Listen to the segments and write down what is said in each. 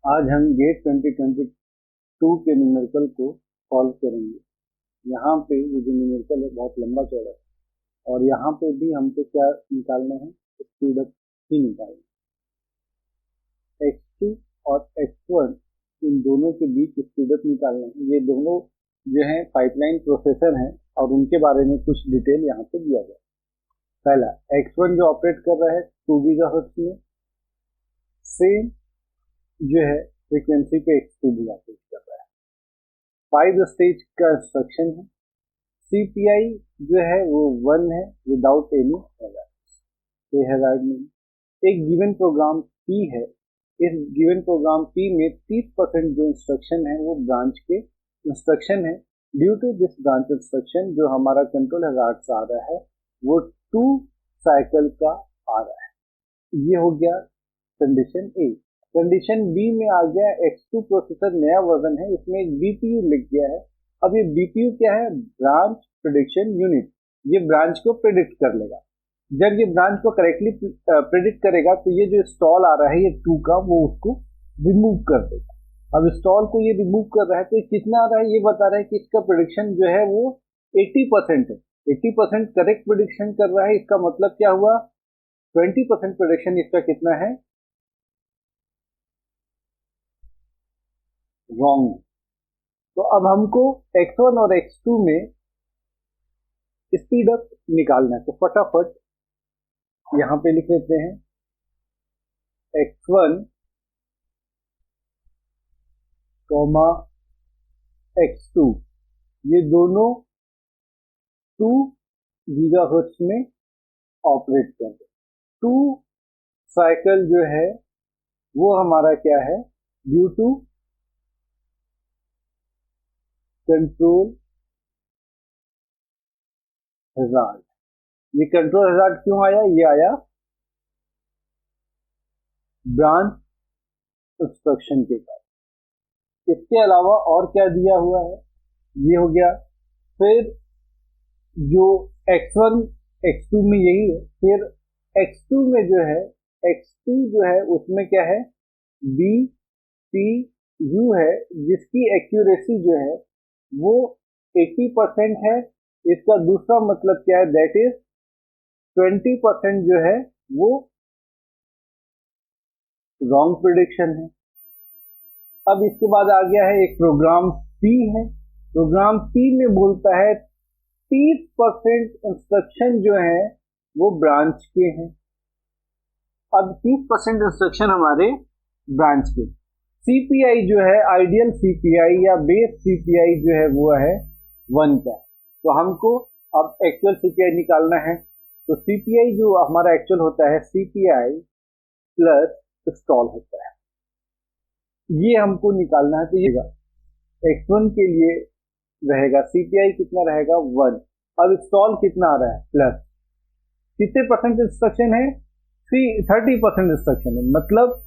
आज हम गेट 2022 के न्यूमेरिकल को सॉल्व करेंगे। यहाँ पे ये जो न्यूमेरिकल है बहुत लंबा चौड़ा है और यहाँ पे भी हमको क्या निकालना है, स्पीड अप ही निकालना है। x2 और x1 इन दोनों के बीच स्पीड अप निकालना है। ये दोनों जो है पाइपलाइन प्रोसेसर हैं और उनके बारे में कुछ डिटेल यहाँ पे दिया गया है। पहला x1 जो ऑपरेट कर रहा है 2 गीगाहर्ट्ज में, सेम जो है फ्रीक्वेंसी पे x2 भी ऑपरेट कर रहा है। 5 स्टेज का इंस्ट्रक्शन है। CPI जो है वो 1 है विदाउट एनी हैजार्ड, कोई हैजार्ड नहीं। एक गिवन प्रोग्राम P है। इस गिवन प्रोग्राम P में 30% जो इंस्ट्रक्शन है वो ब्रांच के इंस्ट्रक्शन है। Due to this branch instruction जो हमारा कंट्रोल हैजार्ड से आ रहा है वो 2 साइकिल का आ रहा है। ये हो गया कंडीशन A। कंडीशन बी में आ गया x2 प्रोसेसर नया वर्जन है, इसमें एक बीपीयू लिख गया है। अब ये बीपीयू क्या है? Branch prediction unit. ये ब्रांच को प्रेडिक्ट कर लेगा। जब ये ब्रांच को करेक्टली प्रेडिक्ट करेगा तो ये जो स्टॉल आ रहा है ये 2 का, वो उसको रिमूव कर देगा। अब स्टॉल को ये रिमूव कर रहा है तो ये कितना आ रहा है, ये बता रहा है कि इसका प्रेडिक्शन जो है वो 80% है। 80% करेक्ट प्रेडिक्शन कर रहा है। इसका मतलब क्या हुआ? 20% प्रेडिक्शन इसका कितना है? रॉन्ग। तो अब हमको x1 और x2 में स्पीड अप निकालना है, तो फटाफट यहां पे लिख लेते हैं x1 x2, ये दोनों 2 गीगाहर्ट्ज में ऑपरेट कर रहे। 2 साइकिल जो है वो हमारा क्या है? Due to control hazard. ये कंट्रोल हैजार्ड क्यों आया? ये आया ब्रांच इंस्ट्रक्शन के कारण। इसके अलावा और क्या दिया हुआ है, ये हो गया। फिर जो x1 x2 में यही है। फिर x2 में जो है, x2 जो है उसमें क्या है? BPU है, जिसकी एक्यूरेसी जो है वो 80% है। इसका दूसरा मतलब क्या है? दैट इज 20% जो है वो रॉन्ग प्रेडिक्शन है। अब इसके बाद आ गया है एक प्रोग्राम P है। प्रोग्राम P में बोलता है 30% इंस्ट्रक्शन जो है वो ब्रांच के हैं। अब 30% इंस्ट्रक्शन हमारे ब्रांच के। CPI जो है आइडियल CPI या बेस CPI जो है वो है 1 का। तो हमको अब एक्चुअल CPI निकालना है। तो CPI जो हमारा एक्चुअल होता है CPI प्लस स्टॉल होता है, ये हमको निकालना है। तो ये x1 के लिए रहेगा CPI कितना रहेगा? 1। अब स्टॉल कितना आ रहा है? प्लस। कितने परसेंट इंस्ट्रक्शन है? 30% इंस्ट्रक्शन है। मतलब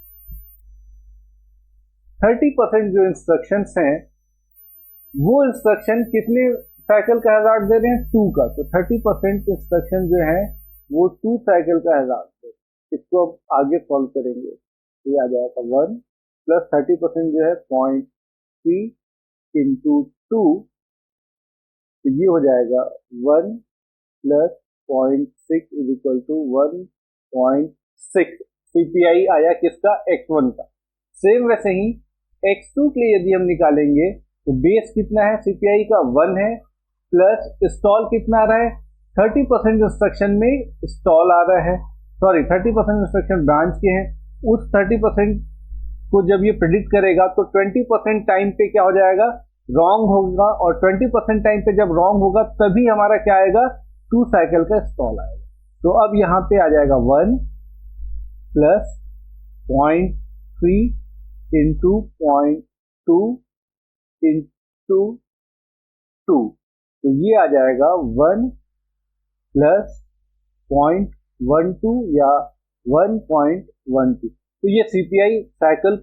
30% जो इंस्ट्रक्शंस हैं वो इंस्ट्रक्शन कितने साइकिल का हैजार्ड दे रहे हैं? 2 का। तो 30% इंस्ट्रक्शन जो है वो 2 साइकिल का हैजार्ड दे। इसको अब आगे सॉल्व करेंगे तो ये आ जाएगा 1 प्लस 30% जो है 0.3 इंटू 2, तो ये हो जाएगा 1 plus 0.6 is equal to 1.6। CPI आया किसका? x1 का। सेम वैसे ही x2 के लिए यदि हम निकालेंगे तो बेस कितना है CPI का? 1 है, प्लस स्टॉल कितना आ रहा है? 30% इंस्ट्रक्शन में स्टॉल आ रहा है। सॉरी, 30% इंस्ट्रक्शन ब्रांच के हैं। उस 30% को जब ये प्रेडिक्ट करेगा तो 20% टाइम पे क्या हो जाएगा? रॉन्ग होगा। और 20% टाइम पे जब रॉन्ग होगा तभी हमारा क्या आएगा? 2 साइकिल का स्टॉल आएगा। तो अब यहाँ पे आ जाएगा 1 प्लस 0.3 इंटू 0.2 इंटू 2, तो ये आ जाएगा 1 प्लस 0.12 या 1.12। तो ये CPI साइकिल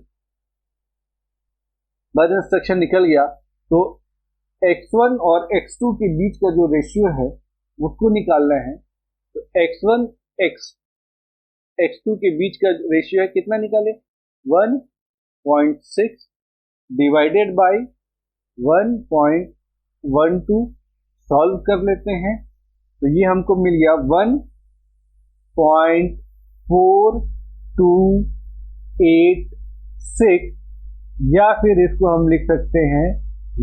बाद इंस्ट्रक्शन निकल गया। तो x1 और x2 के बीच का जो रेशियो है उसको निकालना है। तो x1 x2 के बीच का रेशियो है, कितना निकाले? 1 0.6 डिवाइडेड बाय 1.12 सॉल्व कर लेते हैं तो ये हमको मिल गया 1.4286 या फिर इसको हम लिख सकते हैं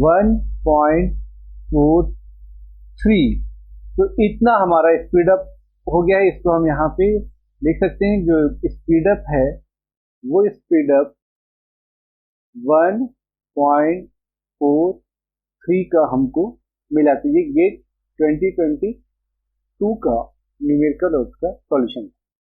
1.43। तो इतना हमारा स्पीड अप हो गया है। इसको हम यहाँ पे लिख सकते हैं, जो स्पीड अप है वो स्पीड अप 1.43 का हमको मिला। तो ये गेट 2022 का न्यूमेरिकल और उसका सॉल्यूशन।